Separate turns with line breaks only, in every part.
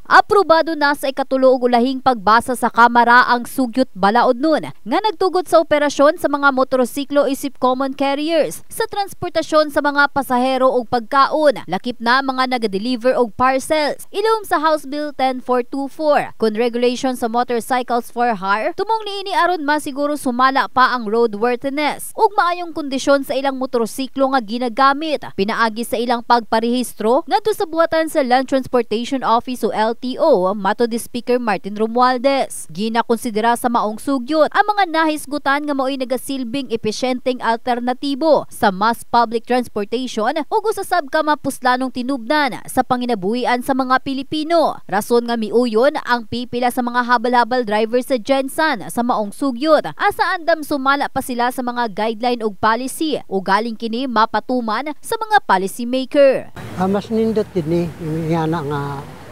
Aprobado na sa ikatulo ug ulahing pagbasa sa Kamara ang sugyot balaod nun nga nagtugot sa operasyon sa mga motorsiklo isip common carriers sa transportasyon sa mga pasahero ug pagkaon, lakip na mga nagadeliver og parcels. Ilum sa House Bill 10424 kun regulation sa motorcycles for hire, tumong niini aron masiguro sumala pa ang roadworthiness ug maayong kondisyon sa ilang motorsiklo nga ginagamit, pinaagi sa ilang pagparehistro ngadto sa buhatan sa Land Transportation Office o LTO, mato di Speaker Martin Romualdez. Ginakonsidera sa maong sugyot ang mga nahisgutan nga mao'y nagasilbing epesyenteng alternatibo sa mass public transportation ug usasab ka mapuslanong tinubdan sa panginabuhian sa mga Pilipino. Rason nga miuyon ang pipila sa mga habal-habal driver sa Gensan sa maong sugyot, asa andam sumala pa sila sa mga guideline ug policy o galing kini mapatuman sa mga policy maker.
Mas nindot din nga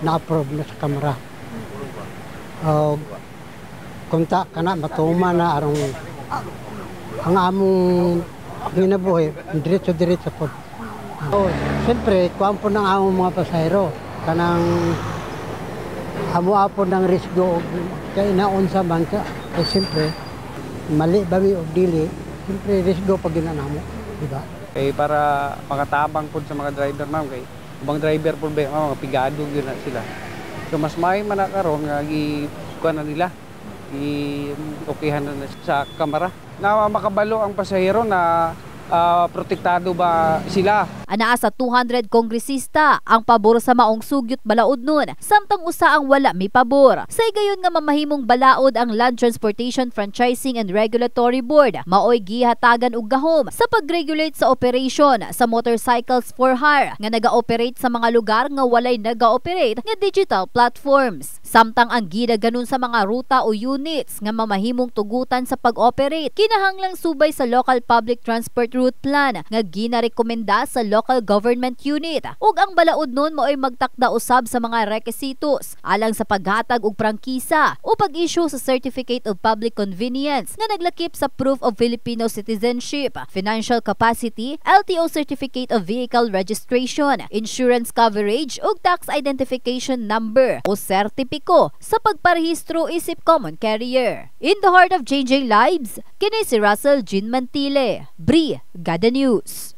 na-approve na sa Kamara. Kunta ka na, matuma na arong ang among ginabuhi, diretso-diretso po. Siyempre, kuhaan po ng among mga pasahero. Kanang amuha po ng risgo kaya naunsa man ka. Siyempre, mali ba mi o dili, siyempre risgo pag ginanamo. Diba?
Para makatabang po sa mga driver, ma'am, kay ubang driver po ba, mga pigado yun na sila. So mas may manakaroon nga ikuha na nila, i-okihan na sa Kamara. Na makabalo ang pasahero na protektado ba sila.
Anaa sa 200 kongresista ang pabor sa maong sugyot balaod nun, samtang usa ang wala mi pabor. Sa igayon nga mamahimong balaod ang Land Transportation Franchising and Regulatory Board, maoy gihatagan og gahom sa pag-regulate sa operation sa motorcycles for hire nga naga-operate sa mga lugar nga walay naga-operate nga digital platforms. Samtang ang gidaganon sa mga ruta o units nga mamahimong tugutan sa pag-operate, kinahanglang subay sa local public transport route plan nga ginarekomenda sa local government unit, ug ang balaod nun mao'y magtakda usab sa mga requisitos alang sa paghatag og prangkisa o pag-issue sa Certificate of Public Convenience nga naglakip sa Proof of Filipino Citizenship, Financial Capacity, LTO Certificate of Vehicle Registration, Insurance Coverage ug Tax Identification Number o sertipiko sa pagparehistro isip common carrier. In the heart of changing lives, kini si Russell Jean Mantile, Brigada News.